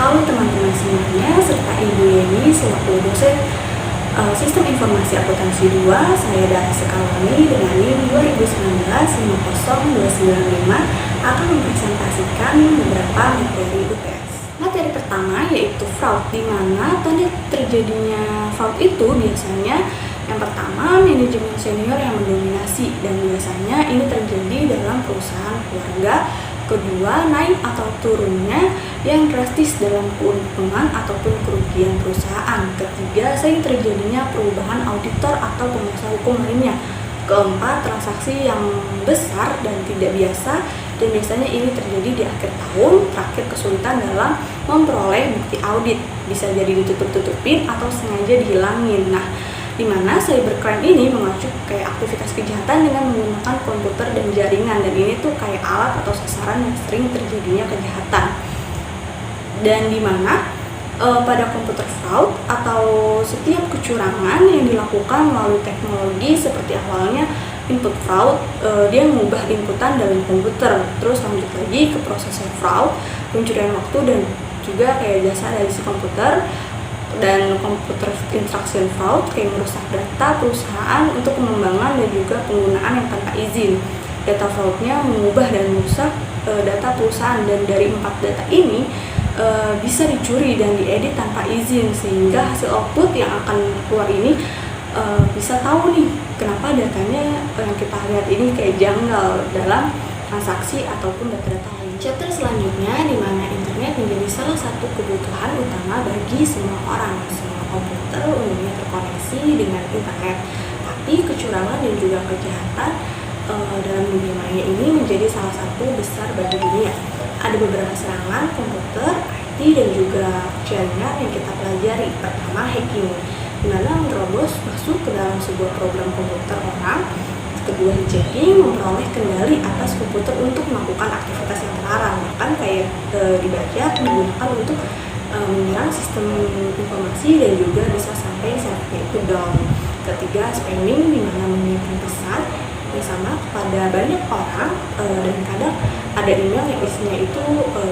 Halo teman-teman semuanya, serta Ibu Yeni selaku dosen Sistem Informasi Akuntansi 2, saya dari Sekalani dengan NIM 2019-50295 akan mempresentasikan beberapa materi UTS. Materi pertama yaitu fraud, di mana tanda terjadinya fraud itu biasanya yang pertama manajemen senior yang mendominasi, dan biasanya ini terjadi dalam perusahaan keluarga. Kedua, naik atau turunnya yang drastis dalam keuntungan ataupun kerugian perusahaan. Ketiga, sering terjadinya perubahan auditor atau pengusaha hukum lainnya. Keempat, transaksi yang besar dan tidak biasa, dan biasanya ini terjadi di akhir tahun. Terakhir, kesulitan dalam memperoleh bukti audit, bisa jadi ditutup-tutupin atau sengaja dihilangin. Nah, di mana cybercrime ini mengacu kayak aktivitas kejahatan dengan menggunakan komputer dan jaringan, dan ini tuh kayak alat atau sasaran yang sering terjadinya kejahatan. Dan di mana pada komputer fraud atau setiap kecurangan yang dilakukan melalui teknologi, seperti awalnya input fraud, dia mengubah inputan dalam komputer, terus lanjut lagi ke prosesor fraud, pencurian waktu, dan juga kayak jasa dari si komputer. Dan computer instruction fraud kayak merusak data perusahaan untuk pengembangan dan juga penggunaan yang tanpa izin. Data fraudnya mengubah dan merusak data perusahaan, dan dari 4 data ini bisa dicuri dan diedit tanpa izin, sehingga hasil output yang akan keluar ini bisa tahu nih kenapa datanya yang kita lihat ini kayak janggal dalam transaksi ataupun data-data lain. Chapter selanjutnya, di mana internet menjadi salah satu kebutuhan utama bagi semua orang. Semua komputer umumnya terkoneksi dengan internet, tapi kecurangan dan juga kejahatan dalam dunia maya ini menjadi salah satu besar bagi dunia. Ada beberapa serangan komputer, IT, dan juga jaringan yang kita pelajari. Pertama, hacking, di mana menerobos masuk ke dalam sebuah program komputer orang. Kedua, hijacking, memperoleh kendali atas komputer untuk melakukan aktivitas yang terlarang, bahkan kayak dibajak, digunakan untuk menyerang sistem informasi dan juga bisa sampai servernya itu down. Ketiga, spamming, di mana mengirim pesan yang sama kepada banyak orang, dan kadang ada email yang isinya itu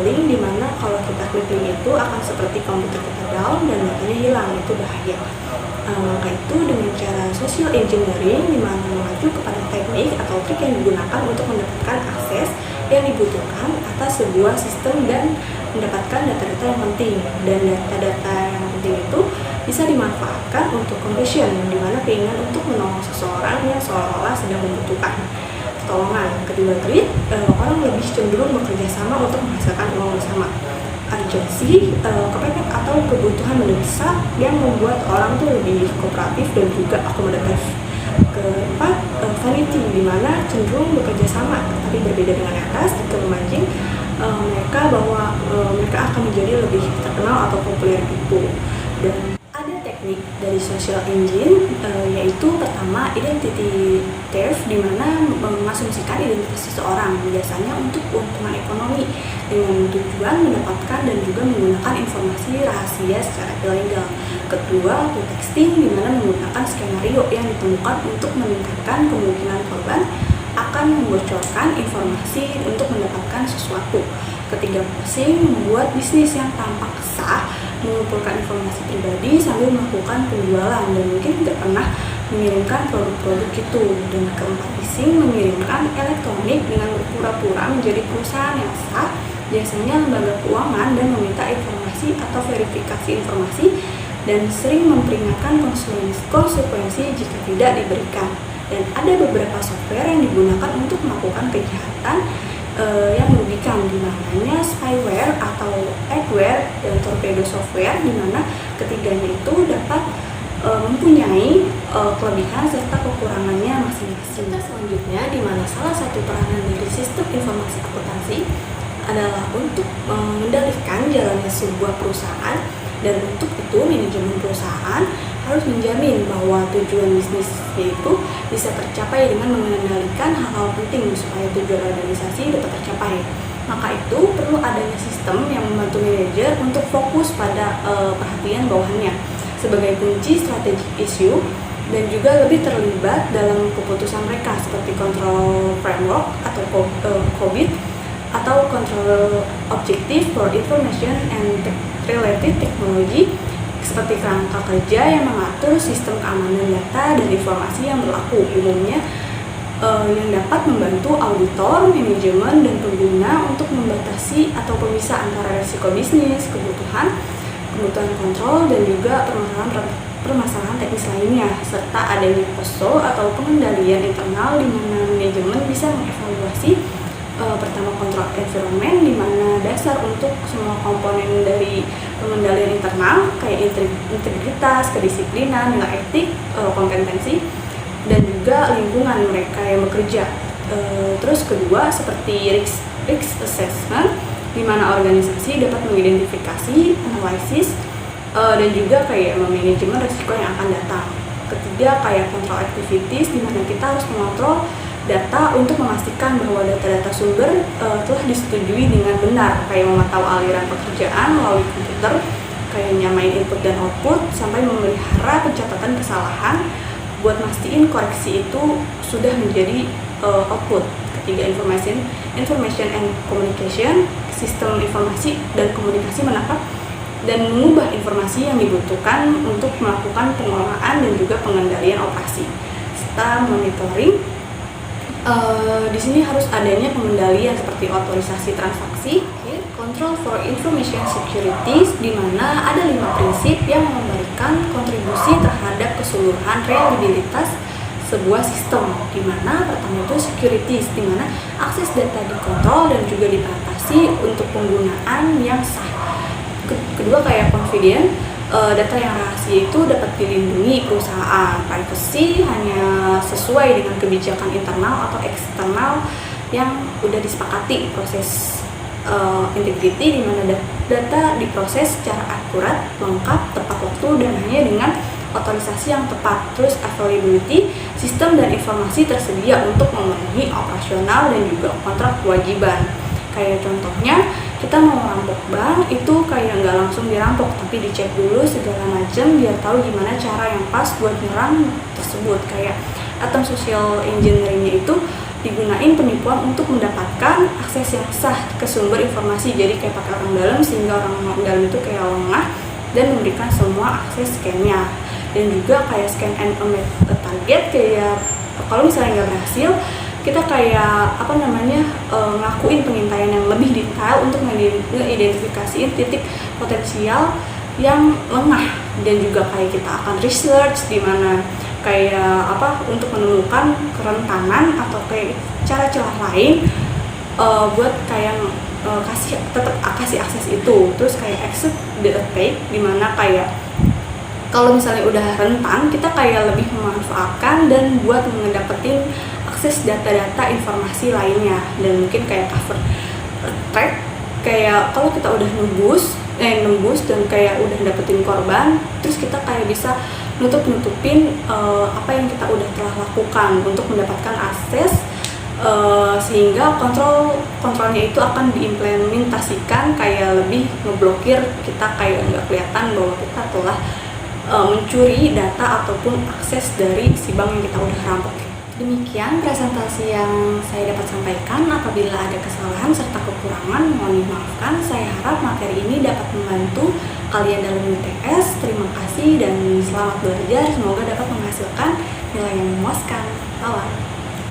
link, di mana kalau kita klik link itu akan seperti komputer kita down dan datanya hilang, itu bahaya. Maka itu dengan cara social engineering, di mana mengacu kepada teknik atau trik yang digunakan untuk mendapatkan akses yang dibutuhkan atas sebuah sistem dan mendapatkan data-data yang penting. Dan data-data yang penting itu bisa dimanfaatkan untuk compassion, di mana keinginan untuk menolong seseorang yang seolah-olah sedang membutuhkan pertolongan. Kedua, greed, orang lebih cenderung bekerja sama untuk menghasilkan uang bersama. Urgency, kepepet atau kebutuhan mendesak yang membuat orang tuh lebih kooperatif dan juga akomodatif. Keempat, vanity, di mana cenderung bekerja sama tapi berbeda dengan atas, jika memancing mereka bahwa mereka akan menjadi lebih terkenal atau populer gitu. Dan ada teknik dari social engine, yaitu pertama identity theft, di mana mengasumsikan identitas seseorang biasanya untuk keuntungan ekonomi dengan tujuan mendapatkan dan juga menggunakan informasi rahasia secara ilegal. Kedua, pretexting, di mana menggunakan skenario yang ditemukan untuk meningkatkan kemungkinan korban akan membocorkan informasi untuk mendapatkan sesuatu. Ketiga, phishing, membuat bisnis yang tampak sah, mengumpulkan informasi pribadi sambil melakukan penjualan dan mungkin tidak pernah mengirimkan produk-produk itu. Dan keempat, phishing, mengirimkan elektronik dengan berpura-pura menjadi perusahaan yang sah, biasanya lembaga keuangan, dan meminta informasi atau verifikasi informasi, dan sering memperingatkan konsekuensi jika tidak diberikan. Dan ada beberapa software yang digunakan untuk melakukan kejahatan yang merugikan, di mananya spyware atau adware dan torpedo software, di mana ketiganya itu dapat mempunyai kelebihan serta kekurangannya masing-masing. Selanjutnya, di mana salah satu peranan dari sistem informasi akuntansi adalah untuk mengendalikan jalannya sebuah perusahaan, dan untuk itu manajemen perusahaan harus menjamin bahwa tujuan bisnisnya itu bisa tercapai dengan mengendalikan hal-hal penting supaya tujuan organisasi dapat tercapai. Maka itu perlu adanya sistem yang membantu manajer untuk fokus pada perhatian bawahannya sebagai kunci strategic issue, dan juga lebih terlibat dalam keputusan mereka seperti control framework atau COVID atau Control Objective for Information and Related Technology, seperti kerangka kerja yang mengatur sistem keamanan data dan informasi yang berlaku umumnya, yang dapat membantu auditor, manajemen, dan pengguna untuk membatasi atau memisah antara risiko bisnis, kebutuhan kontrol, dan juga permasalahan teknis lainnya, serta adanya POSO atau pengendalian internal di mana manajemen bisa mengevaluasi pertama kontrol environment, di mana dasar untuk semua komponen dari pengendalian internal kayak integritas, kedisiplinan, nilai etik, kompetensi, dan juga lingkungan mereka yang bekerja. Terus kedua seperti risk assessment, di mana organisasi dapat mengidentifikasi, analisis, dan juga kayak memanajemen risiko yang akan datang. Ketiga kayak control activities, di mana kita harus mengontrol data untuk memastikan bahwa data-data sumber telah disetujui dengan benar, kayak memantau aliran pekerjaan melalui komputer, kayak nyamain input dan output, sampai memelihara pencatatan kesalahan buat mastiin koreksi itu sudah menjadi output. Ketiga information and communication, sistem informasi dan komunikasi menangkap dan mengubah informasi yang dibutuhkan untuk melakukan pengelolaan dan juga pengendalian operasi. Serta monitoring, di sini harus adanya pengendalian seperti otorisasi transaksi, control for information securities, di mana ada 5 prinsip yang memberikan kontribusi terhadap keseluruhan reliabilitas sebuah sistem, di mana pertama itu securities, di mana akses data dikontrol dan juga dibatasi untuk penggunaan yang sah. Kedua kayak confident, data yang rahasia itu dapat dilindungi perusahaan. Privacy hanya sesuai dengan kebijakan internal atau eksternal yang udah disepakati. Proses integrity, di mana data diproses secara akurat, lengkap, tepat waktu, dan hanya dengan otorisasi yang tepat. Terus availability, sistem dan informasi tersedia untuk memenuhi operasional dan juga kontrak kewajiban. Kayak contohnya kita mau merampok bank itu kayak nggak langsung dirampok, tapi dicek dulu segala macam biar tahu gimana cara yang pas buat nyerang tersebut. Kayak atau social engineering-nya itu digunain penipuan untuk mendapatkan akses yang sah ke sumber informasi, jadi kayak pakai orang dalam sehingga orang dalam itu kayak lengah dan memberikan semua akses scan-nya. Dan juga kayak scan and omit target, kayak kalau misalnya nggak berhasil kita kayak ngakuin pengintaian yang lebih detail untuk mengidentifikasi titik potensial yang lengah. Dan juga kayak kita akan research di mana kayak untuk menemukan kerentanan atau kayak cara celah lain buat kayak kasih akses itu. Terus kayak exit the attack, di mana kayak kalau misalnya udah rentan kita kayak lebih memanfaatkan dan buat ngedapetin akses data-data informasi lainnya. Dan mungkin kayak cover track, kayak kalau kita udah nembus dan kayak udah dapetin korban, terus kita kayak bisa nutupin apa yang kita udah telah lakukan untuk mendapatkan akses, sehingga kontrolnya itu akan diimplementasikan kayak lebih ngeblokir kita, kayak nggak kelihatan bahwa kita telah mencuri data ataupun akses dari si bank yang kita udah rampok. Demikian presentasi yang saya dapat sampaikan. Apabila ada kesalahan serta kekurangan, mohon dimaafkan. Saya harap materi ini dapat membantu kalian dalam UTS. Terima kasih dan selamat belajar. Semoga dapat menghasilkan nilai yang memuaskan. Salam.